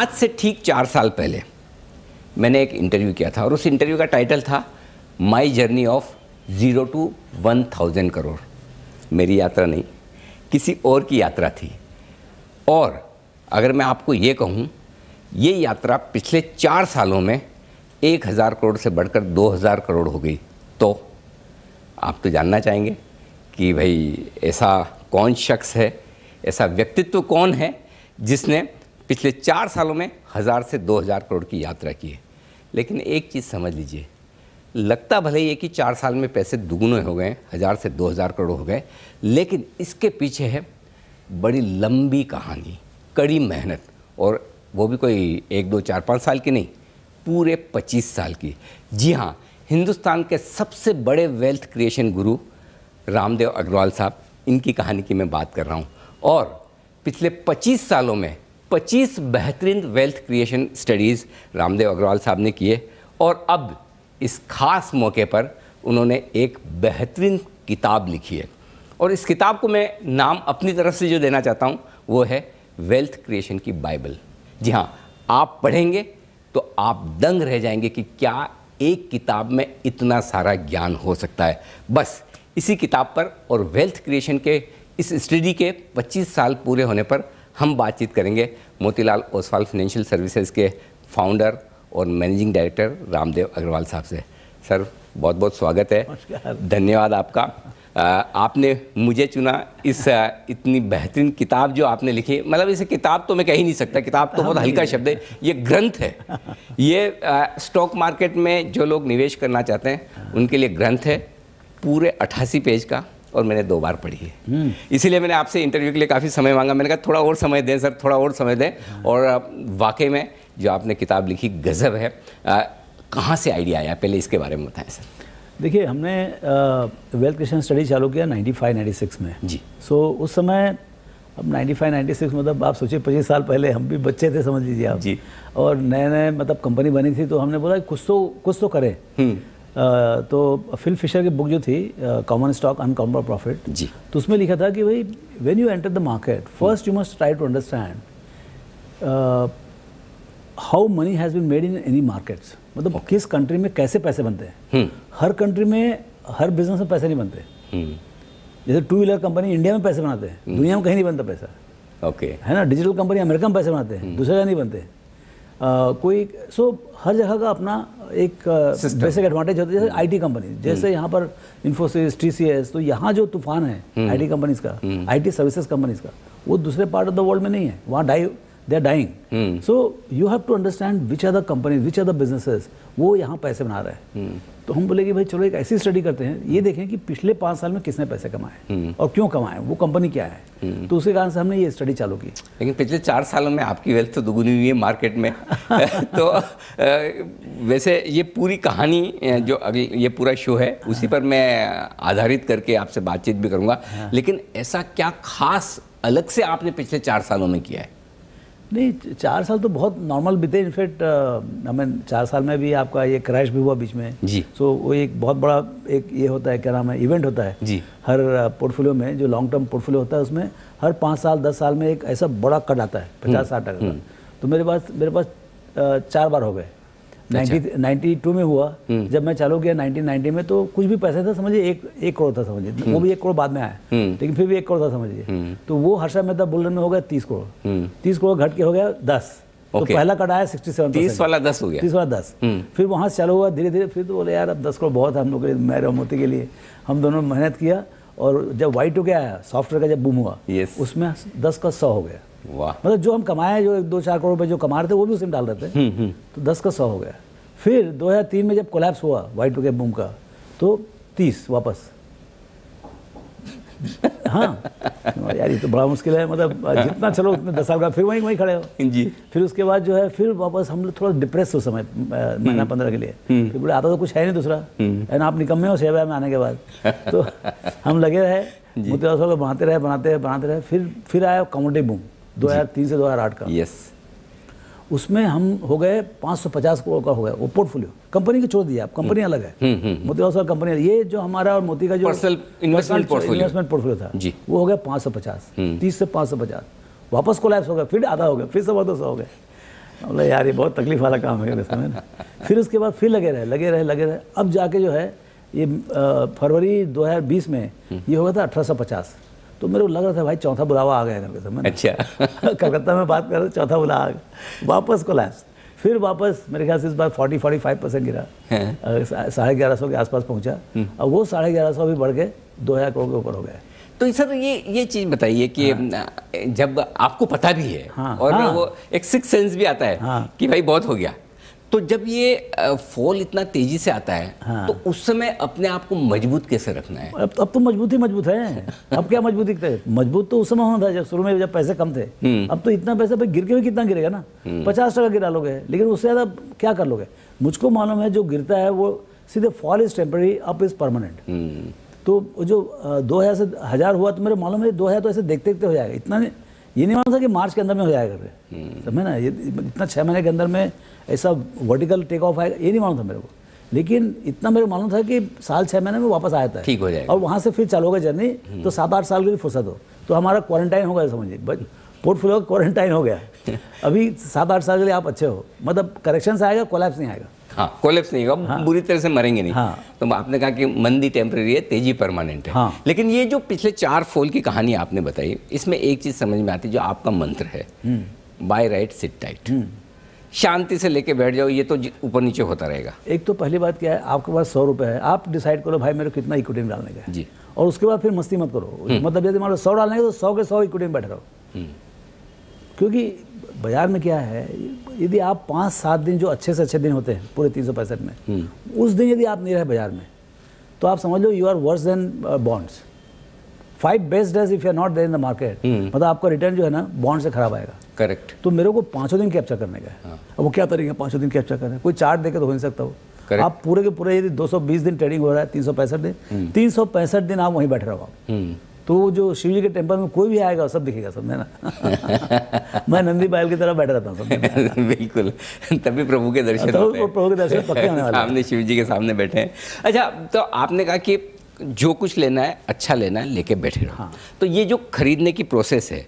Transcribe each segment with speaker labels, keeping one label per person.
Speaker 1: आज से ठीक 4 साल पहले मैंने एक इंटरव्यू किया था और उस इंटरव्यू का टाइटल था my journey of 0 to 1000 crore. मेरी यात्रा नहीं, किसी और की यात्रा थी। और अगर मैं आपको ये कहूँ, ये यात्रा पिछले 4 सालों में 1000 करोड़ से बढ़कर 2000 करोड़ हो गई। तो आप तो जानना चाहेंगे कि भाई ऐसा कौन शख्स है, ऐसा व्यक्तित्व कौन है जिसने पिछले 4 सालों में 1000 से 2000 करोड़ की यात्रा की है। लेकिन एक चीज़ समझ लीजिए, लगता भले ही है कि 4 साल में पैसे दुगने हो गए, 1000 से 2000 करोड़ हो गए, लेकिन इसके पीछे है बड़ी लंबी कहानी, कड़ी मेहनत, और वो भी कोई 1, 2, 4, 5 साल की नहीं, पूरे 25 साल की। जी हाँ, हिंदुस्तान के सबसे बड़े वेल्थ क्रिएशन गुरु रामदेव अग्रवाल साहब, इनकी कहानी की मैं बात कर रहा हूँ। और पिछले 25 सालों में 25 बेहतरीन wealth creation studies Ramdev Agrawal साहब ने किए, और अब इस खास मौके पर उन्होंने एक बेहतरीन किताब लिखी है। और इस किताब को मैं नाम अपनी तरफ से जो देना चाहता हूँ वो है वेल्थ क्रिएशन की बाइबल। जी हाँ, आप पढ़ेंगे तो आप दंग रह जाएंगे कि क्या एक किताब में इतना सारा ज्ञान हो सकता है। बस इसी किताब पर और वेल्थ क्रिएशन के इस स्टडी के 25 साल पूरे होने पर हम बातचीत करेंगे मोतीलाल ओसवाल फाइनेंशियल सर्विसेज के फाउंडर और मैनेजिंग डायरेक्टर रामदेव अग्रवाल साहब से। सर, बहुत बहुत स्वागत है, धन्यवाद आपका। आपने मुझे चुना, इस इतनी बेहतरीन किताब जो आपने लिखी, मतलब इसे किताब तो मैं कह ही नहीं सकता, किताब तो बहुत हल्का शब्द है, ये ग्रंथ है। ये स्टॉक मार्केट में जो लोग निवेश करना चाहते हैं उनके लिए ग्रंथ है, पूरे 88 पेज का, और मैंने 2 बार पढ़ी है। इसीलिए मैंने आपसे इंटरव्यू के लिए काफ़ी समय मांगा। मैंने कहा थोड़ा और समय दें सर, थोड़ा और समय दें। और वाकई में जो आपने किताब लिखी गज़ब है। कहाँ से आइडिया आया, पहले इसके बारे में बताएं सर।
Speaker 2: देखिए, हमने वेल्थ क्रिएशन स्टडी चालू किया 95-96 में जी। उस समय, अब 95-96 मतलब आप सोचिए 25 साल पहले हम भी बच्चे थे, समझ लीजिए आप जी। और नए नए मतलब कंपनी बनी थी, तो हमने बोला कुछ तो करें। तो फिल फिशर की बुक जो थी कॉमन स्टॉक अनकाउंटेबल प्रॉफिट जी, तो उसमें लिखा था कि भाई when you enter the market first you must try to understand how money has been made in any markets. मतलब किस कंट्री में कैसे पैसे बनते हैं। हर कंट्री में हर बिजनेस में पैसे नहीं बनते। जैसे 2 व्हीलर कंपनी इंडिया में पैसे बनाते हैं, दुनिया में कहीं नहीं बनता पैसा। ओके, है ना। डिजिटल कंपनी अमेरिका में पैसे बनाते हैं, दूसरे जगह नहीं बनते। कोई हर जगह का अपना एक बेसिक एडवांटेज होता है। जैसे आईटी कंपनी, जैसे यहाँ पर इन्फोसिस, टीसीएस, तो यहाँ जो तूफान है आईटी कंपनीज का, आईटी सर्विसेज कंपनीज का, वो दूसरे पार्ट ऑफ द वर्ल्ड में नहीं है। वहाँ they are dying. So you have to understand which are the companies, which are the businesses, वो यहाँ पैसे बना रहे हैं। तो हम बोले कि भाई चलो एक ऐसी स्टडी करते हैं, ये देखें कि पिछले 5 साल में किसने पैसे कमाए और क्यों कमाए, वो कंपनी क्या है। तो उसी कारण से हमने ये स्टडी चालू की।
Speaker 1: लेकिन पिछले 4 सालों में आपकी वेल्थ तो दुगुनी हुई है मार्केट में। तो वैसे ये पूरी कहानी जो अगली ये पूरा शो है उसी पर मैं आधारित करके आपसे बातचीत भी करूँगा। लेकिन ऐसा क्या खास अलग से आपने पिछले 4 सालों में किया है?
Speaker 2: नहीं, 4 साल तो बहुत नॉर्मल बीते। इनफैक्ट हमें 4 साल में भी आपका ये क्रैश भी हुआ बीच में जी। वो एक बहुत बड़ा एक ये होता है, क्या नाम है, इवेंट होता है जी। हर पोर्टफोलियो में जो लॉन्ग टर्म पोर्टफोलियो होता है उसमें हर 5 साल 10 साल में एक ऐसा बड़ा कट आता है 50-60 का। तो मेरे पास 4 बार हो गए। 92 में हुआ, जब मैं चालू किया 1990 में, तो कुछ भी पैसे था, समझिए 1 करोड़ था, समझिए। वो भी 1 करोड़ बाद में आया, लेकिन फिर भी 1 करोड़ था, समझिए। तो वो हर्षा मेहता बुल रन में हो गया 30 करोड़। 30 करोड़ घट के हो गया 10। तो पहला कट आया 67%।
Speaker 1: 30 वाला 10 हो गया।
Speaker 2: 30 वाला 10। फिर वहाँ से चालू हुआ धीरे धीरे। फिर तो बोले यार अब 10 करोड़ बहुत है हम लोग के लिए, मेरे और मोती के लिए। हम दोनों मेहनत किया, और जब Y2K आया, सॉफ्टवेयर का जब बूम हुआ, उसमें 10 का 100 हो गया। वाह। मतलब जो हम कमाए, जो 2-4 करोड़ रुपए जो कमा रहे थे, वो भी उसमें डाल रहे थे, तो 10 का 100 हो गया। फिर 2003 में जब कोलैप्स हुआ Y2K बूम का, तो 30 वापस। हाँ यार, ये तो बड़ा मुश्किल है। मतलब जितना चलो उतने 10 साल का, फिर वहीं खड़े हो जी। फिर उसके बाद जो है, फिर वापस हम लोग थोड़ा डिप्रेस हो समय, महीना 15 के लिए। फिर बोले आता तो कुछ है नहीं दूसरा, है ना, आप निकम्मे हो सेवा में आने के बाद। तो हम लगे रहे, मोतीलाल ओसवाल को बनाते रहे। फिर आया कमोडिटी बूम 2003 से 2008 का। यस, उसमें हम हो गए 550 करोड़ का हो गया वो पोर्टफोलियो। कंपनी की छोड़ दिया, आप कंपनी अलग है, मोतीलाल ओसवाल कंपनी। ये जो हमारा और मोती का जो इन्वेस्टमेंट पोर्टफोलियो था जी, वो हो गया 550, 30 से 550। वापस कोलैप्स हो गया, फिर आधा हो गया, फिर 125 हो गया। बोला यार ये बहुत तकलीफ वाला काम है समय ना। फिर उसके बाद फिर लगे रहे। अब जाके जो है ये फरवरी 2020 में ये हो गया था 1850। तो मेरे को लग रहा था भाई चौथा बुलावा आ गया करके समय।
Speaker 1: अच्छा।
Speaker 2: कलकत्ता में बात कर रहे थे, चौथा बुलावा आ गया, वापस कोलैप्स। फिर वापस मेरे ख्याल से इस बार 40-45% गिरा, 1150 के आसपास पहुंचा। अब वो 1150 भी बढ़ के 2000 करोड़ के ऊपर हो गया।
Speaker 1: तो सर ये चीज़ बताइए कि जब आपको पता भी है और वो एक सिक्स सेंस भी आता है कि भाई बहुत हो गया, तो जब ये फॉल इतना तेजी से आता है तो उस समय अपने आप को मजबूत कैसे रखना है?
Speaker 2: अब तो मजबूत ही मजबूत है। अब क्या मजबूत दिखता है? मजबूत तो उस समय होना था जब शुरू में जब पैसे कम थे। अब तो इतना पैसा भाई गिर के भी कितना गिरेगा ना, 50% गिरा लोगे, लेकिन उससे ज़्यादा क्या कर लोगे? मुझको मालूम है जो गिरता है वो सीधे fall is temporary, up is permanent. तो जो 2000 से 1000 हुआ तो मेरे मालूम है 2000 तो ऐसे देखते देखते हो जाएगा। इतना नहीं, ये नहीं मालूम था कि मार्च के अंदर में हो जाएगा करके, समझे ना? ये इतना 6 महीने के अंदर में ऐसा वर्टिकल टेक ऑफ आएगा, ये नहीं मालूम था मेरे को। लेकिन इतना मेरे को मालूम था कि साल 6 महीने में वापस आया था,
Speaker 1: ठीक हो जाएगा।
Speaker 2: और वहाँ से फिर चालू होगा जर्नी। तो 7-8 साल की भी फुर्सत हो तो हमारा क्वारंटाइन हो गया, समझिए पोर्टफोलियो क्वारंटाइन हो गया। अभी 7-8 साल के लिए आप अच्छे हो, मतलब करेक्शन से आएगा, कोलैप्स नहीं आएगा।
Speaker 1: हाँ, कोलैप्स नहीं होगा, बुरी तरह से मरेंगे नहीं। तो आपने कहा कि मंदी टेम्परेरी है, तेजी परमानेंट है। लेकिन ये जो पिछले 4 फॉल की कहानी आपने बताई, इसमें एक चीज़ समझ में आती है, जो आपका मंत्र है, बाय राइट सिट टाइट, शांति से लेके बैठ जाओ, ये तो ऊपर नीचे होता रहेगा। एक
Speaker 2: तो पहली बात क्या है, आपके पास 100 रुपये है, आप डिसाइड करो भाई मेरे को कितना इक्विटी में डालने का है जी, और उसके बाद फिर मस्ती मत करो। मतलब यदि मान लो 100 डालने का तो 100 के 100 इक्विटी में बैठ रहो। क्योंकि बाजार में क्या है, यदि आप 5-7 दिन जो अच्छे से अच्छे दिन होते हैं पूरे 365 में, उस दिन यदि आप नहीं रहे बाजार में तो आप समझ लो you are worse than bonds. 5 best days if you are not there in the market, मतलब आपका रिटर्न जो है ना बॉन्ड से खराब आएगा।
Speaker 1: करेक्ट।
Speaker 2: तो मेरे को 5 दिन कैप्चर करने का है। अब वो क्या तरीका 5 दिन कैप्चर करना है? कोई चार्ट देके तो हो नहीं सकता वो। आप पूरे के पूरे यदि 220 दिन ट्रेडिंग हो रहा है, 365 दिन, 365 दिन आप वहीं बैठे रहो आप। तो जो शिव जी के टेम्पल में कोई भी आएगा सब दिखेगा, समझे ना? मैं नंदी बैल की तरह बैठा रहता हूँ।
Speaker 1: बिल्कुल, तभी प्रभु के दर्शन होते हैं।
Speaker 2: प्रभु के दर्शन पक्के होने वाले हैं।
Speaker 1: सामने शिव जी के सामने बैठे हैं। अच्छा, तो आपने कहा कि जो कुछ लेना है अच्छा लेना है, लेके बैठे रहो। तो ये जो खरीदने की प्रोसेस है,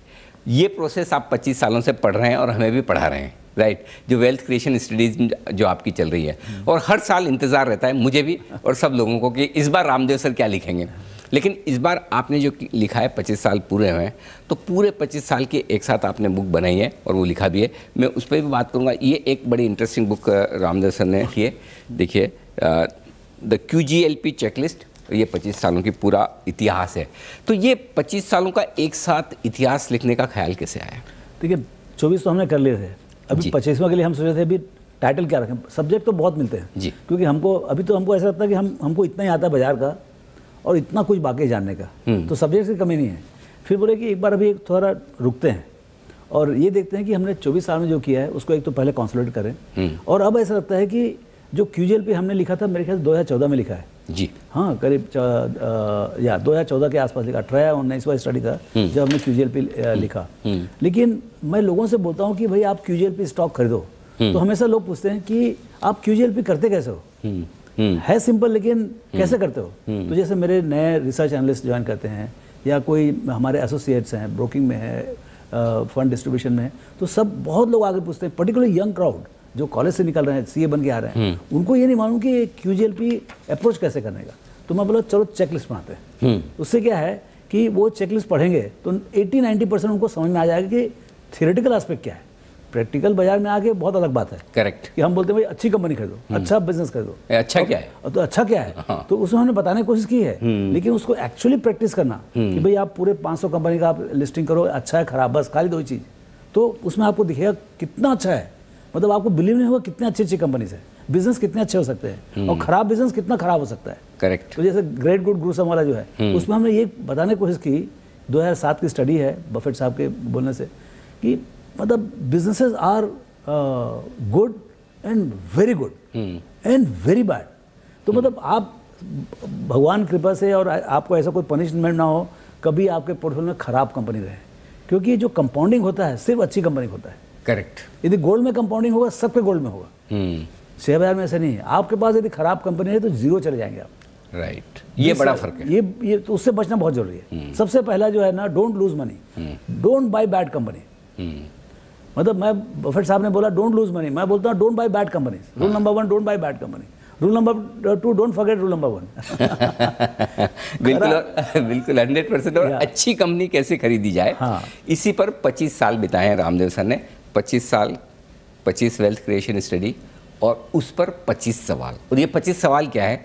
Speaker 1: ये प्रोसेस आप 25 सालों से पढ़ रहे हैं और हमें भी पढ़ा रहे हैं, राइट? जो वेल्थ क्रिएशन स्टडीज जो आपकी चल रही है, और हर साल इंतज़ार रहता है मुझे भी और सब लोगों को कि इस बार रामदेव सर क्या लिखेंगे। लेकिन इस बार आपने जो लिखा है, 25 साल पूरे हुए हैं, तो पूरे 25 साल के एक साथ आपने बुक बनाई है और वो लिखा भी है। मैं उस पर भी बात करूँगा। ये एक बड़ी इंटरेस्टिंग बुक रामदेव सर ने लिखी है, देखिए, द QGLP चेकलिस्ट। ये 25 सालों की पूरा इतिहास है। तो ये 25 सालों का एक साथ इतिहास लिखने का ख्याल कैसे आया?
Speaker 2: देखिए 24 तो हमने कर लिए थे, अभी 25वां के लिए हम सोचे थे अभी टाइटल क्या रखें। सब्जेक्ट तो बहुत मिलते हैं जी, क्योंकि हमको ऐसा लगता है कि हमको इतना ही आता है बाजार का और इतना कुछ बाकी जानने का, तो सब्जेक्ट की कमी नहीं है। फिर बोले कि एक बार अभी थोड़ा रुकते हैं और ये देखते हैं कि हमने 24 साल में जो किया है उसको एक तो पहले कॉन्सोलिडेट करें। और अब ऐसा लगता है कि जो QGLP हमने लिखा था, मेरे ख्याल से 2014 में लिखा है
Speaker 1: जी।
Speaker 2: हाँ, करीब 2014 के आसपास लिखा। 18-19वां स्टडी था जब हमने QGLP लिखा। लेकिन मैं लोगों से बोलता हूँ कि भाई आप QGLP स्टॉक खरीदो, तो हमेशा लोग पूछते हैं कि आप QGLP करते कैसे हो? है सिंपल, लेकिन कैसे करते हो? तो जैसे मेरे नए रिसर्च एनालिस्ट ज्वाइन करते हैं या कोई हमारे एसोसिएट्स हैं, ब्रोकिंग में है, फंड डिस्ट्रीब्यूशन में है, तो सब बहुत लोग आगे पूछते हैं, पर्टिकुलरली यंग क्राउड जो कॉलेज से निकल रहे हैं, CA बन के आ रहे हैं, उनको ये नहीं मालूम कि QGLP अप्रोच कैसे करने का। तो मैं बोला चलो चेकलिस्ट बनाते हैं। उससे क्या है कि वो चेकलिस्ट पढ़ेंगे तो 80-90% उनको समझ में आ जाएगा कि थियोरेटिकल एस्पेक्ट क्या है। प्रैक्टिकल बाजार में आके बहुत अलग बात है। करेक्ट। कि हम बोलते हैं भाई अच्छी कंपनी खरीदो, अच्छा बिजनेस खरीदो,
Speaker 1: अच्छा क्या है,
Speaker 2: तो अच्छा क्या है। तो उसमें हमने बताने की कोशिश की है, लेकिन उसको एक्चुअली प्रैक्टिस करना कि भाई आप पूरे 500 कंपनी का आप लिस्टिंग करो, अच्छा है खराब, बस खाली 2 चीज़, तो उसमें आपको दिखेगा कितना अच्छा है। मतलब आपको बिलीव नहीं होगा कितने अच्छी कंपनी से बिजनेस कितने अच्छे हो सकते हैं और खराब बिजनेस कितना खराब हो सकता है। करेक्ट। तो जैसे ग्रेट गुड ग्रूसम वाला जो है, उसमें हमने ये बताने की कोशिश की, 2007 की स्टडी है बफेट साहब के बोलने से, कि मतलब businesses are good and very good and very bad. तो मतलब आप भगवान कृपा से और आपको ऐसा कोई पनिशमेंट ना हो कभी आपके पोर्टफोलियो में खराब कंपनी रहे, क्योंकि जो कंपाउंडिंग होता है सिर्फ अच्छी कंपनी होता है। करेक्ट। यदि गोल्ड में कंपाउंडिंग होगा सब पे गोल्ड में होगा, शेयर बाजार में ऐसा नहीं है। आपके पास यदि खराब कंपनी है तो 0 चले जाएंगे आप। राइट। ये बड़ा फर्क है। ये तो उससे बचना बहुत जरूरी है। सबसे पहला जो है ना, don't lose money, don't by bad company. मतलब मैं बफेट साहब ने बोला डोंट लूज मनी, मैं बोलता हूँ don't by bad companies. Rule number 1 don't by bad company, rule number 2 don't forget rule number 1।
Speaker 1: बिल्कुल 100%। और अच्छी कंपनी कैसे खरीदी जाए,
Speaker 2: हाँ।
Speaker 1: इसी पर 25 साल बिताए हैं रामदेव सर ने। 25 साल, 25 वेल्थ क्रिएशन स्टडी, और उस पर 25 सवाल। और ये 25 सवाल क्या है,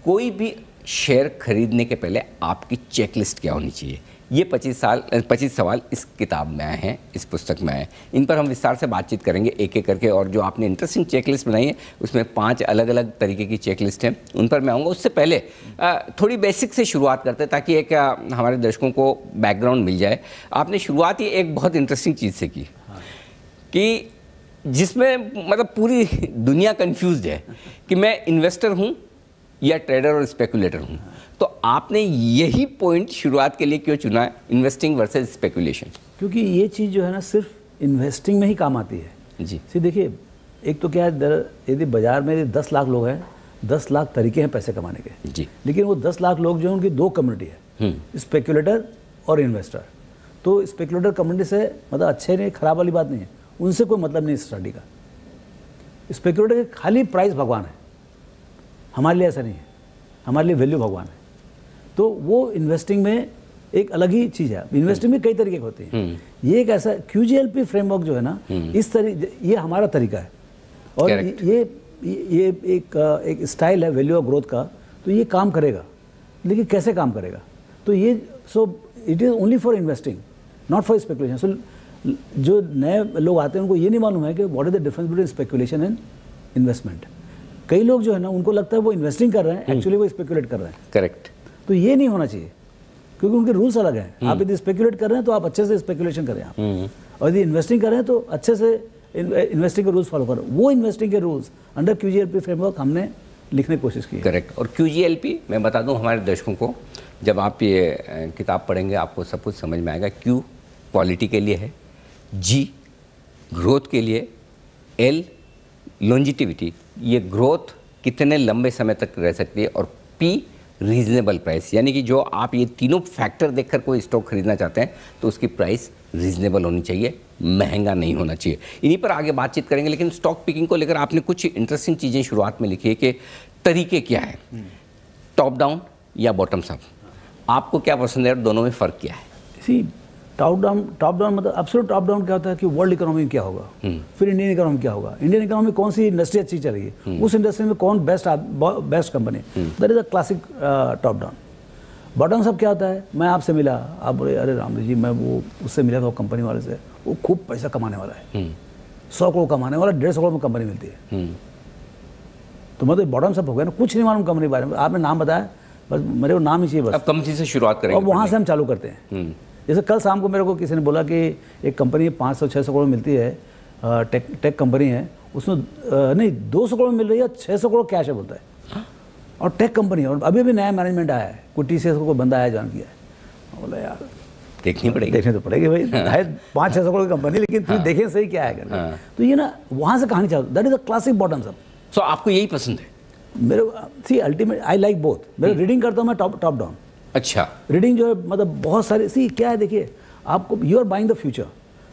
Speaker 1: कोई भी शेयर खरीदने के पहले आपकी चेकलिस्ट क्या होनी चाहिए, ये 25 सवाल इस किताब में आए हैं, इस पुस्तक में आए हैं। इन पर हम विस्तार से बातचीत करेंगे एक एक करके। और जो आपने इंटरेस्टिंग चेकलिस्ट बनाई है उसमें 5 अलग अलग तरीके की चेकलिस्ट हैं, उन पर मैं आऊँगा। उससे पहले थोड़ी बेसिक से शुरुआत करते हैं ताकि एक हमारे दर्शकों को बैकग्राउंड मिल जाए। आपने शुरुआत ही एक बहुत इंटरेस्टिंग चीज़ से की कि जिसमें मतलब पूरी दुनिया कन्फ्यूज्ड है कि मैं इन्वेस्टर हूँ या ट्रेडर और स्पेकुलेटर हूँ। तो आपने यही पॉइंट शुरुआत के लिए क्यों चुना है, इन्वेस्टिंग वर्सेस स्पेकुलेशन?
Speaker 2: क्योंकि ये चीज़ जो है ना सिर्फ इन्वेस्टिंग में ही काम आती है
Speaker 1: जी।
Speaker 2: सी देखिए, एक तो क्या है, यदि बाजार में 10 लाख लोग हैं, 10 लाख तरीके हैं पैसे कमाने के
Speaker 1: जी।
Speaker 2: लेकिन वो 10 लाख लोग जो हैं उनकी 2 कम्युनिटी है, स्पेकुलेटर और इन्वेस्टर। तो स्पेकुलेटर कम्युनिटी से मतलब अच्छे नहीं खराब वाली बात नहीं है, उनसे कोई मतलब नहीं स्टडी का। स्पेकुलेटर के खाली प्राइस भगवान है, हमारे लिए ऐसा नहीं है, हमारे लिए वैल्यू भगवान है। तो वो इन्वेस्टिंग में एक अलग ही चीज़ है। इन्वेस्टिंग में कई तरीके के होते हैं, ये एक ऐसा QGLP फ्रेमवर्क जो है ना, इस ये हमारा तरीका है। और ये एक स्टाइल है वैल्यू और ग्रोथ का, तो ये काम करेगा। लेकिन कैसे काम करेगा, तो ये it is only for investing, not for speculation. So जो नए लोग आते हैं उनको ये नहीं मालूम है कि what is the difference between speculation and investment. कई लोग जो है ना उनको लगता है वो इन्वेस्टिंग कर रहे हैं, एक्चुअली वो स्पेकुलेट कर रहे हैं।
Speaker 1: करेक्ट।
Speaker 2: तो ये नहीं होना चाहिए, क्योंकि उनके रूल्स अलग हैं। आप यदि स्पेकुलेट कर रहे हैं तो आप अच्छे से स्पेकुलेशन करें आप, और यदि इन्वेस्टिंग कर रहे हैं तो अच्छे से इन्वेस्टिंग के रूल्स फॉलो करें। वो इन्वेस्टिंग के रूल्स अंडर QGLP फ्रेमवर्क हमने लिखने की कोशिश की।
Speaker 1: करेक्ट। और QGLP मैं बता दूं हमारे दर्शकों को, जब आप ये किताब पढ़ेंगे आपको सब कुछ समझ में आएगा। Q क्वालिटी के लिए है, G ग्रोथ के लिए, L लॉन्जिटिविटी, ये ग्रोथ कितने लंबे समय तक रह सकती है, और P रीजनेबल प्राइस, यानी कि जो आप ये तीनों फैक्टर देखकर कोई स्टॉक खरीदना चाहते हैं तो उसकी प्राइस रीजनेबल होनी चाहिए, महंगा नहीं होना चाहिए। इन्हीं पर आगे बातचीत करेंगे। लेकिन स्टॉक पिकिंग को लेकर आपने कुछ इंटरेस्टिंग चीज़ें शुरुआत में लिखी है कि तरीके क्या है, टॉप डाउन या बॉटम्स अप, आपको क्या पसंद है और दोनों में फ़र्क क्या है?
Speaker 2: सी टॉप डाउन मतलब एब्सोल्यूट टॉप डाउन क्या होता है कि वर्ल्ड इकोनॉमी क्या होगा, फिर इंडियन इकोनॉमी क्या होगा, इंडियन इकोनॉमी कौन सी इंडस्ट्री अच्छी चलेगी, उस इंडस्ट्री में कौन best company, that is a classic top down. Bottoms up क्या होता है, मैं आपसे मिला, आप बोले अरे रामदेव जी मैं वो उससे मिला था कंपनी वाले से, वो खूब पैसा कमाने वाला है, 100 करोड़ कमाने वाला, 150 करोड़ में कंपनी मिलती है, तो मतलब बॉटम्स अप हो गया ना। कुछ नहीं मालूम कंपनी के बारे में, आपने नाम बताया बस, मेरे को नाम ही चाहिए बस।
Speaker 1: अब कंपनी से शुरुआत करेंगे
Speaker 2: और वहाँ से हम चालू करते हैं। जैसे कल शाम को मेरे को किसी ने बोला कि एक कंपनी 500-600 करोड़ मिलती है, टेक कंपनी है, उसमें नहीं 200 करोड़ मिल रही है, 600 करोड़ कैश है बोलता है, और टेक कंपनी है, और अभी भी नया मैनेजमेंट आया है, कोई TCS को कोई बंदा आया ज्वाइन किया है। बोला यार देखनी तो पड़ेगी भाई, है 500-600 करोड़ की कंपनी, लेकिन फिर देखें सही क्या है करके। तो ये ना वहाँ से कहानी चालू, that is the classic bottoms up.
Speaker 1: So आपको यही पसंद है?
Speaker 2: मेरे see ultimate I like both. मेरे रीडिंग करता हूँ मैं टॉप डाउन।
Speaker 1: अच्छा,
Speaker 2: रीडिंग जो है मतलब बहुत सारे सी क्या है, देखिए आपको you are buying the future,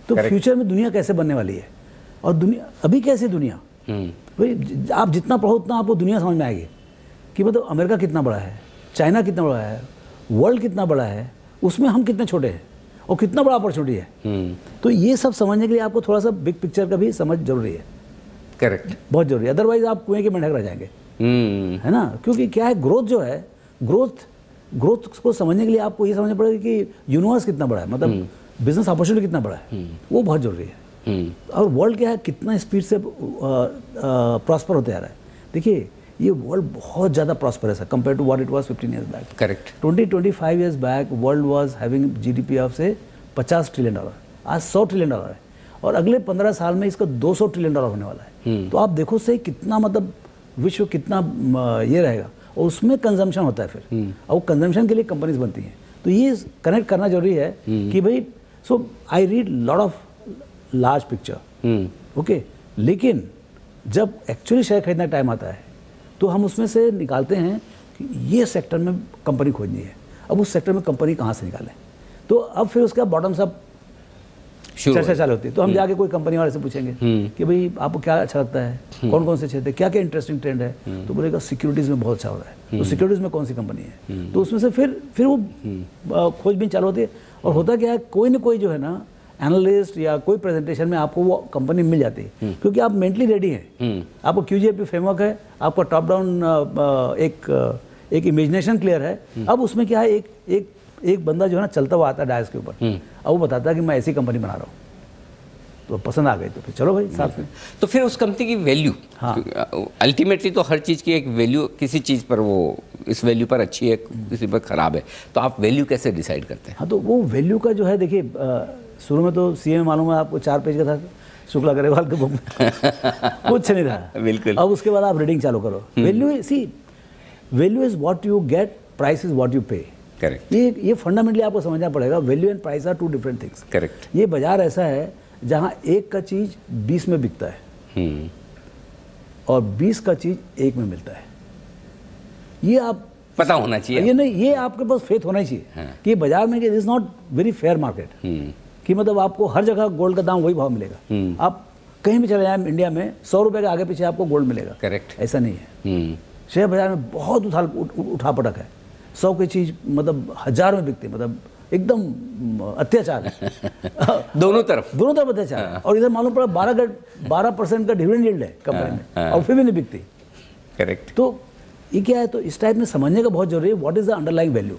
Speaker 2: तो फ्यूचर में दुनिया कैसे बनने वाली है, और दुनिया अभी कैसी दुनिया, भाई आप जितना पढ़ो उतना आपको दुनिया समझ में आएगी कि मतलब अमेरिका कितना बड़ा है, चाइना कितना बड़ा है, वर्ल्ड कितना बड़ा है, उसमें हम कितने छोटे हैं, और कितना बड़ा अपॉर्चुनिटी है। तो ये सब समझने के लिए आपको थोड़ा सा बिग पिक्चर का भी समझ जरूरी है।
Speaker 1: करेक्ट,
Speaker 2: बहुत जरूरी है, अदरवाइज आप कुएं के मेंढक रह जाएंगे, है ना। क्योंकि क्या है, ग्रोथ जो है, ग्रोथ को समझने के लिए आपको ये समझना पड़ेगा कि यूनिवर्स कितना बड़ा है, मतलब बिजनेस अपॉर्चुनिटी कितना बड़ा है, वो बहुत जरूरी है। और वर्ल्ड क्या है, कितना स्पीड से प्रॉस्पर होते आ रहा है। देखिए ये वर्ल्ड बहुत ज़्यादा प्रॉस्परस है compare to what it was 15 years back.
Speaker 1: Correct.
Speaker 2: 20-25 years back world was having GDP of say $50 trillion, आज $100 ट्रिलियन है, और अगले 15 साल में इसका $200 ट्रिलियन होने वाला है। तो आप देखो से कितना मतलब विश्व कितना ये रहेगा, और उसमें कंजम्पशन होता है फिर, और वो कंजम्पशन के लिए कंपनीज बनती हैं। तो ये कनेक्ट करना जरूरी है कि भाई, so I read lot of large picture, okay, लेकिन जब एक्चुअली शेयर खरीदने का टाइम आता है तो हम उसमें से निकालते हैं कि ये सेक्टर में कंपनी खोजनी है, अब उस सेक्टर में कंपनी कहाँ से निकालें। तो अब फिर उसका बॉटम्स अप चर्चा चालू होती है। तो हम जाके कोई कंपनी वाले से पूछेंगे कि भाई आपको क्या अच्छा लगता है, कौन कौन से क्षेत्र, क्या क्या इंटरेस्टिंग ट्रेंड है, तो बोलेगा सिक्योरिटीज़ में बहुत अच्छा हो रहा है, तो सिक्योरिटीज़ में कौन सी कंपनी है, तो उसमें से फिर वो खोजबीन चालू होती है। और होता क्या है, कोई ना कोई जो है ना एनालिस्ट या कोई प्रेजेंटेशन में आपको वो कंपनी मिल जाती है, क्योंकि आप मेंटली रेडी हैं, आपको QGIP फ्रेमवर्क है, आपका टॉप डाउन एक इमेजिनेशन क्लियर है। अब उसमें क्या है, एक बंदा जो है ना चलता हुआ आता है डायस के ऊपर, अब वो बताता है कि मैं ऐसी कंपनी बना रहा हूँ, तो पसंद आ गई तो फिर चलो भाई साथ में।
Speaker 1: तो फिर उस कंपनी की वैल्यू, अल्टीमेटली तो हर चीज़ की एक वैल्यू, किसी चीज़ पर वो इस वैल्यू पर अच्छी है, किसी पर ख़राब है, तो आप वैल्यू कैसे डिसाइड करते हैं?
Speaker 2: हाँ, तो वो वैल्यू का जो है, देखिए शुरू में तो CA में मालूम है आपको 4 पेज का था, शुक्ला ग्रेवाल के बुक में कुछ नहीं था
Speaker 1: बिल्कुल।
Speaker 2: अब उसके बाद आप रीडिंग चालू करो। Value is what you get, price is what you pay.
Speaker 1: Correct.
Speaker 2: ये फंडामेंटली आपको समझना पड़ेगा। Value and price are 2 different things.
Speaker 1: Correct.
Speaker 2: ये बाजार ऐसा है जहाँ 1 का चीज 20 में बिकता है और 20 का चीज 1 में मिलता है। ये आप
Speaker 1: पता होना चाहिए,
Speaker 2: ये नहीं, ये आपके पास फेथ होना चाहिए कि बाजार में it is not very fair market, कि मतलब आपको हर जगह गोल्ड का दाम वही भाव मिलेगा। आप कहीं भी चले जाएं इंडिया में 100 रुपए के आगे पीछे आपको गोल्ड मिलेगा।
Speaker 1: करेक्ट।
Speaker 2: ऐसा नहीं है। शेयर बाजार में बहुत उठापटक है। 100 की चीज मतलब 1000 में बिकती है, मतलब एकदम अत्याचार है
Speaker 1: दोनों तरफ
Speaker 2: अत्याचार है। और इधर मालूम पड़ा 12% का डिविडेंड यील्ड है कंपनी में, और फिर भी नहीं बिकती।
Speaker 1: करेक्ट।
Speaker 2: तो ये क्या है, तो इस टाइप में समझने का बहुत जरूरी है, what is the underlying value.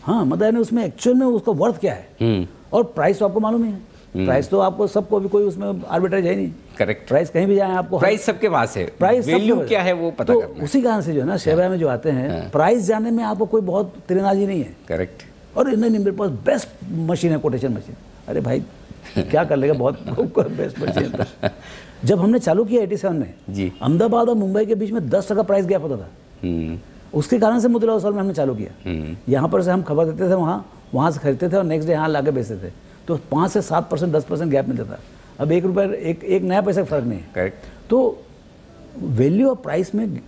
Speaker 2: हाँ, मतलब उसमें एक्चुअल में उसका वर्थ क्या है। और प्राइस तो आपको मालूम ही है, प्राइस तो आपको सबको, अभी कोई उसमें आर्बिट्रेज है नहीं।
Speaker 1: करेक्ट।
Speaker 2: प्राइस कहीं भी जाए आपको,
Speaker 1: प्राइस सबके पास है,
Speaker 2: प्राइस
Speaker 1: वैल्यू क्या है वो पता करना है।
Speaker 2: उसी कारण से जो है ना शेयर बाजार में जो आते हैं, प्राइस जानने में आपको कोई बहुत तिरंदाजी नहीं है।
Speaker 1: करेक्ट।
Speaker 2: और नहीं, मेरे पास बेस्ट मशीन है, कोटेशन मशीन। अरे भाई क्या कर लेगा, बहुत बेस्ट मशीन था। जब हमने चालू किया 87 में
Speaker 1: जी,
Speaker 2: अहमदाबाद और मुंबई के बीच में 10% प्राइस गैप होता था। उसके कारण से मोतीलाल ओसवाल में हमने चालू किया। यहाँ पर से हम खबर देते थे, वहाँ से खरीदते थे और नेक्स्ट डे यहाँ लाके बेचते थे, तो 5 से 7%, 10% गैप मिलता था। अब 1 रुपये, एक नया पैसा का फर्क नहीं है।
Speaker 1: करेक्ट।
Speaker 2: तो वैल्यू और प्राइस में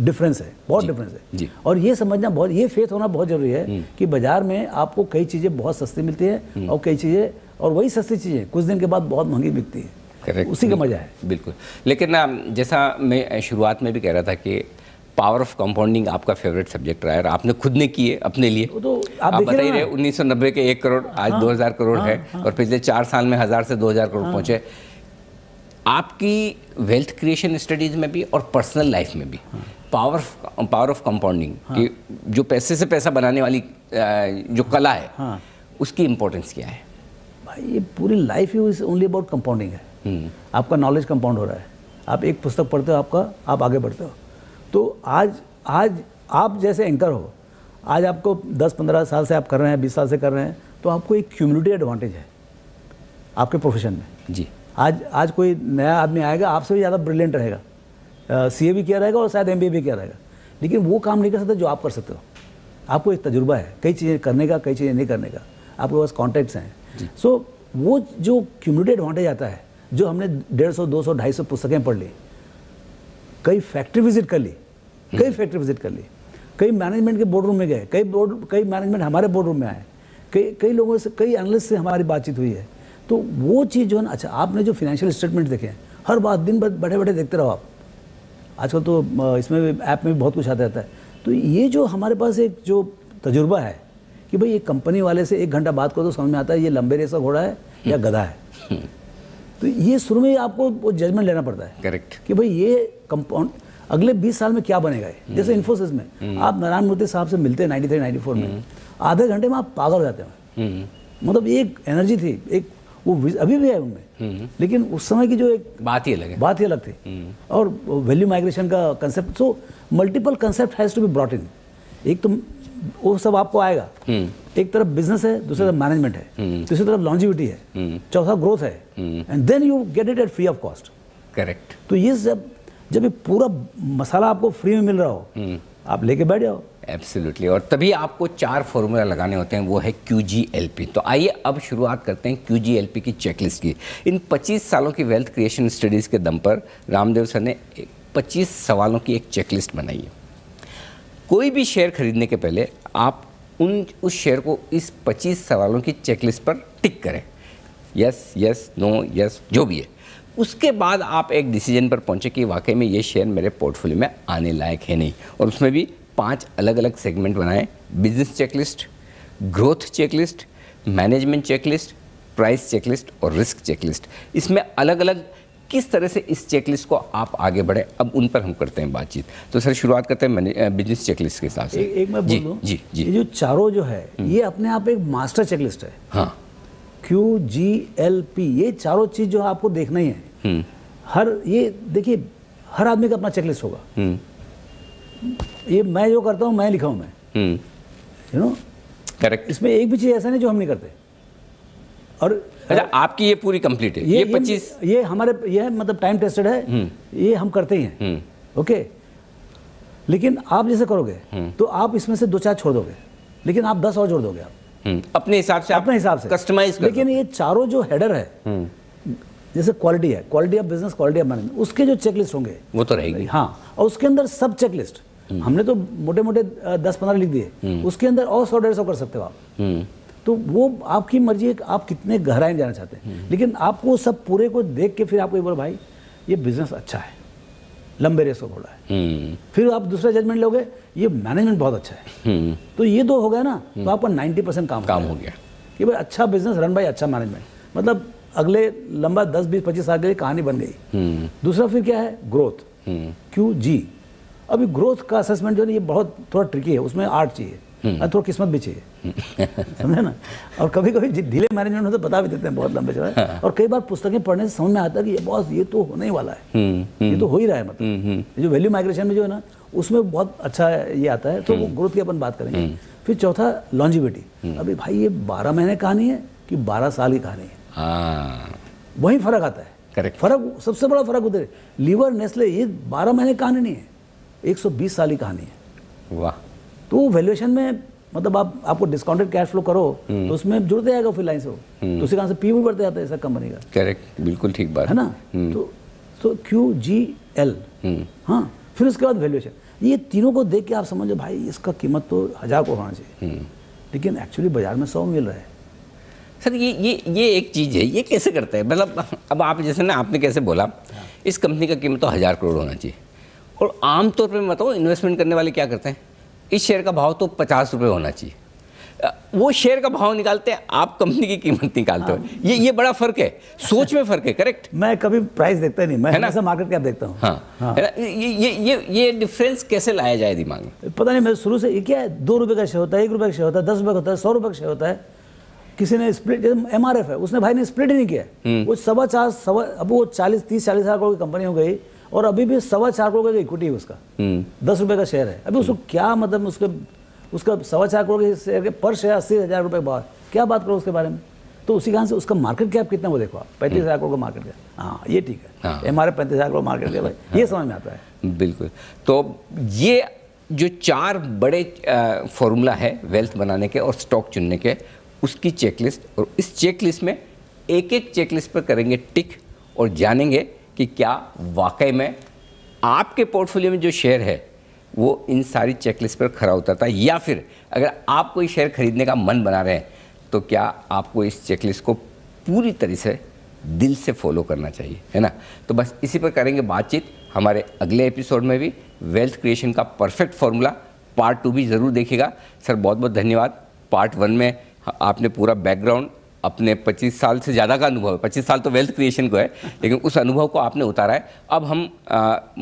Speaker 2: डिफरेंस है, बहुत डिफरेंस है
Speaker 1: जी।
Speaker 2: और ये समझना बहुत, ये फेथ होना बहुत जरूरी है कि बाजार में आपको कई चीज़ें बहुत सस्ती मिलती है और कई चीज़ें, और वही सस्ती चीज़ें कुछ दिन के बाद बहुत महंगी बिकती है।
Speaker 1: करेक्ट।
Speaker 2: उसी का मजा है।
Speaker 1: बिल्कुल। लेकिन जैसा मैं शुरुआत में भी कह रहा था कि पावर ऑफ कंपाउंडिंग आपका फेवरेट सब्जेक्ट रहा है और आपने खुद ने किए अपने लिए।
Speaker 2: तो
Speaker 1: आप बता ही रहे 1990 के 1 करोड़ आज 2000 करोड़ है और पिछले 4 साल में 1000 से 2000 करोड़ पहुंचे। आपकी वेल्थ क्रिएशन स्टडीज में भी और पर्सनल लाइफ में भी पावर ऑफ कंपाउंडिंग की जो पैसे से पैसा बनाने वाली जो कला है, उसकी इंपॉर्टेंस क्या है?
Speaker 2: भाई ये पूरी life he is only about compounding है। आपका नॉलेज कंपाउंड हो रहा है। आप एक पुस्तक पढ़ते हो, आप आगे बढ़ते हो। तो आज आप जैसे एंकर हो, आज आपको 10-15 साल से आप कर रहे हैं, 20 साल से कर रहे हैं, तो आपको एक क्यूमुलेटिव एडवांटेज है आपके प्रोफेशन में।
Speaker 1: जी।
Speaker 2: आज कोई नया आदमी आएगा, आपसे भी ज़्यादा ब्रिलियंट रहेगा, CA भी किया रहेगा और शायद MBA भी किया रहेगा, लेकिन वो काम नहीं कर सकता जो आप कर सकते हो। आपको एक तजुर्बा है कई चीज़ें करने का, कई चीज़ें नहीं करने का, आपके पास कॉन्टैक्ट्स हैं। सो वो जो क्यूमुलेटिव एडवांटेज आता है, जो हमने 150, 200, 250 पुस्तकें पढ़ ली, कई फैक्ट्री विजिट कर ली, कई मैनेजमेंट के बोर्ड रूम में गए, कई मैनेजमेंट हमारे बोर्ड रूम में आए, कई लोगों से, कई एनालिस्ट से हमारी बातचीत हुई है। तो वो चीज़ जो है ना, अच्छा आपने जो फाइनेंशियल स्टेटमेंट देखे हैं, हर बात दिन भर बैठे बैठे देखते रहो आप। आजकल तो इसमें भी, ऐप में भी बहुत कुछ आता रहता है। तो ये जो हमारे पास एक जो तजुर्बा है कि भाई ये कंपनी वाले से 1 घंटा बात करो तो समझ में आता है ये लंबे रेस का घोड़ा है या गधा है। तो ये शुरू में आपको वो जजमेंट लेना पड़ता है।
Speaker 1: करेक्ट।
Speaker 2: कि भाई ये कंपाउंड अगले 20 साल में क्या बनेगा ये। जैसे इन्फोसिस में आप नारायण मूर्ति साहब से मिलते हैं 93-94 में, आधे घंटे में आप पागल हो जाते हैं। मतलब एक एनर्जी थी, एक वो अभी भी है उनमें, लेकिन उस समय की जो एक
Speaker 1: बात ही अलग थी।
Speaker 2: और वैल्यू माइग्रेशन का concept, so multiple concept has to be brought in. एक तो वो सब आपको आएगा, एक तरफ बिजनेस है, दूसरी तरफ मैनेजमेंट है, तीसरी तरफ लॉन्जिविटी है, चौथा ग्रोथ है, and then you get it at free of cost.
Speaker 1: Correct.
Speaker 2: तो ये जब ये पूरा मसाला आपको फ्री में मिल रहा हो, आप लेके बैठ जाओ।
Speaker 1: एब्सोल्युटली। और तभी आपको 4 फॉर्मूला लगाने होते हैं, वो है QGLP। तो आइए अब शुरुआत करते हैं QGLP की चेकलिस्ट की। इन 25 सालों की वेल्थ क्रिएशन स्टडीज़ के दम पर रामदेव सर ने 25 सवालों की एक चेकलिस्ट बनाई है। कोई भी शेयर खरीदने के पहले आप उस शेयर को इस 25 सवालों की चेकलिस्ट पर टिक करें। यस यस नो यस जो भी है। उसके बाद आप एक डिसीजन पर पहुंचे कि वाकई में ये शेयर मेरे पोर्टफोलियो में आने लायक है नहीं, और उसमें भी 5 अलग अलग सेगमेंट बनाए, business checklist, growth checklist, management checklist, price checklist और रिस्क चेकलिस्ट। इसमें अलग अलग किस तरह से इस चेकलिस्ट को आप आगे बढ़े, अब उन पर हम करते हैं बातचीत। तो सर शुरुआत करते हैं बिजनेस चेकलिस्ट के हिसाब से।
Speaker 2: एक मैं बोल दूं,
Speaker 1: जी जी,
Speaker 2: ये जो चारों जो है ये अपने आप एक मास्टर चेकलिस्ट है।
Speaker 1: हाँ,
Speaker 2: QGLP, ये चारों चीज जो आपको देखना ही है। हर ये देखिए, हर आदमी का अपना चेकलिस्ट होगा। ये मैं जो करता हूँ मैं लिखा हूँ, मैं यू नो
Speaker 1: करेक्ट।
Speaker 2: इसमें एक भी चीज ऐसा नहीं जो हम नहीं करते। और
Speaker 1: अच्छा, आपकी ये पूरी कंप्लीट है, ये 25
Speaker 2: ये हमारे ये मतलब टाइम टेस्टेड है, ये हम करते ही हैं। ओके, लेकिन आप जैसे करोगे तो आप इसमें से 2-4 छोड़ दोगे, लेकिन आप 10 और जोड़ दोगे आप
Speaker 1: अपने हिसाब से,
Speaker 2: अपने हिसाब से
Speaker 1: कस्टमाइज।
Speaker 2: लेकिन ये चारों जो हेडर है, जैसे क्वालिटी है, quality of business, quality of management, उसके जो चेकलिस्ट होंगे
Speaker 1: वो तो रहेगी।
Speaker 2: हाँ, और उसके अंदर सब चेकलिस्ट हमने तो मोटे मोटे 10-15 लिख दिए, उसके अंदर और 100-150 कर सकते हो आप। तो वो आपकी मर्जी है कि आप कितने गहराई में जाना चाहते हैं, लेकिन आपको सब पूरे को देख के फिर आपको ये बोलो भाई ये बिजनेस अच्छा है, लंबे रेस को घोड़ा है। फिर आप दूसरा जजमेंट लोगे, ये मैनेजमेंट बहुत अच्छा है। तो ये 2 हो गया ना, तो आपका 90% काम हो गया कि भाई अच्छा बिजनेस रन बाय अच्छा मैनेजमेंट, मतलब अगले लंबा 10-20-25 साल के लिए कहानी बन गई। दूसरा फिर क्या है, ग्रोथ, QG। अभी ग्रोथ का असेसमेंट जो है ये बहुत थोड़ा ट्रिकी है, उसमें आर्ट चाहिए और थोड़ा किस्मत भी चाहिए, समझे ना। और कभी कभी ढीले मैनेजमेंट में तो बता भी देते हैं बहुत लंबे समय। और कई बार पुस्तकें पढ़ने से समझ में आता है कि ये बॉस ये तो होने ही वाला है, ये तो हो ही रहा है। मतलब ये जो वैल्यू माइग्रेशन में जो है ना, उसमें बहुत अच्छा ये आता है। तो वो ग्रोथ की अपन बात करेंगे। फिर चौथा लॉन्जिविटी। अभी भाई ये 12 महीने कहानी है कि 12 साल की कहानी है, वही फर्क आता है।
Speaker 1: करेक्ट,
Speaker 2: फर्क सबसे बड़ा फर्क उधर। लीवर, नेस्ले, ये 12 महीने कहानी नहीं है, 120 साल की कहानी है।
Speaker 1: वाह।
Speaker 2: तो वैल्यूएशन में मतलब आपको डिस्काउंटेड कैश फ्लो करो तो उसमें जुड़ते जाएगा फिर लाइन से, तो उसी कारण से पी भी बढ़ते जाता है ऐसा कंपनी का।
Speaker 1: करेक्ट, बिल्कुल ठीक बात
Speaker 2: है ना। तो QGL, हाँ। फिर उसके बाद वैल्यूएशन, ये तीनों को देख के आप समझो भाई इसका कीमत तो 1000 को होना चाहिए, लेकिन एक्चुअली बाजार में 100 मिल रहा है।
Speaker 1: सर ये एक चीज़ है, ये कैसे करते हैं? मतलब अब आप जैसे ना, आपने कैसे बोला इस कंपनी का कीमत तो 1000 करोड़ होना चाहिए, और आमतौर पर मैं बताऊँ इन्वेस्टमेंट करने वाले क्या करते हैं, इस शेयर का भाव तो 50 रुपये होना चाहिए, वो शेयर का भाव निकालते हैं, आप कंपनी की कीमत निकालते हो। ये बड़ा फर्क है, सोच में फर्क है। करेक्ट,
Speaker 2: मैं कभी प्राइस देखता ही नहीं, मैं हमेशा मार्केट कैप देखता हूँ।
Speaker 1: हाँ। ये डिफरेंस कैसे लाया जाए दिमाग में?
Speaker 2: पता नहीं, मैं शुरू से क्या है, 2 रुपये का शेयर होता है, 1 रुपये का शेयर होता है, 10 रुपये का होता है, 100 रुपये का शेयर होता है। किसी ने स्प्लिट, जैसे MRF है, उसने भाई ने स्प्लिट ही नहीं किया, वो 4.25 अब वो 30-40 हज़ार करोड़ की कंपनी हो गई, और अभी भी 4.25 करोड़ का इक्विटी है उसका, 10 रुपये का शेयर है। अभी उसको क्या मतलब, उसका 4.25 करोड़ के शेयर के पर शेयर 80,000 रुपये बाहर, क्या बात करो उसके बारे में। तो उसी कारण से उसका मार्केट कैप कितना, वो देखो आप 35,000 करोड़ का मार्केट कैप। हाँ ये ठीक है, MRF 35,000 करोड़ मार्केट कैप है, ये समझ में आता है।
Speaker 1: बिल्कुल। तो ये जो 4 बड़े फॉर्मूला है वेल्थ बनाने के और स्टॉक चुनने के, उसकी चेकलिस्ट, और इस चेकलिस्ट में एक एक चेकलिस्ट पर करेंगे टिक और जानेंगे कि क्या वाकई में आपके पोर्टफोलियो में जो शेयर है वो इन सारी चेकलिस्ट पर खरा उतरता है, या फिर अगर आप कोई शेयर खरीदने का मन बना रहे हैं तो क्या आपको इस चेकलिस्ट को पूरी तरह से दिल से फॉलो करना चाहिए, है ना। तो बस इसी पर करेंगे बातचीत हमारे अगले एपिसोड में भी। वेल्थ क्रिएशन का परफेक्ट फॉर्मूला पार्ट 2 भी ज़रूर देखिएगा। सर बहुत बहुत धन्यवाद। पार्ट 1 में आपने पूरा बैकग्राउंड, अपने 25 साल से ज़्यादा का अनुभव है, 25 साल तो वेल्थ क्रिएशन को है, लेकिन उस अनुभव को आपने उतारा है। अब हम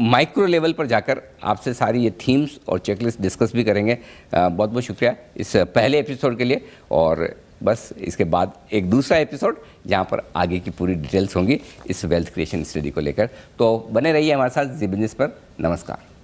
Speaker 1: माइक्रो लेवल पर जाकर आपसे सारी ये थीम्स और चेकलिस्ट डिस्कस भी करेंगे। बहुत बहुत शुक्रिया इस पहले एपिसोड के लिए, और बस इसके बाद एक दूसरा एपिसोड जहाँ पर आगे की पूरी डिटेल्स होंगी इस वेल्थ क्रिएशन स्टडी को लेकर। तो बने रहिए हमारे साथ जी बिजनेस पर। नमस्कार।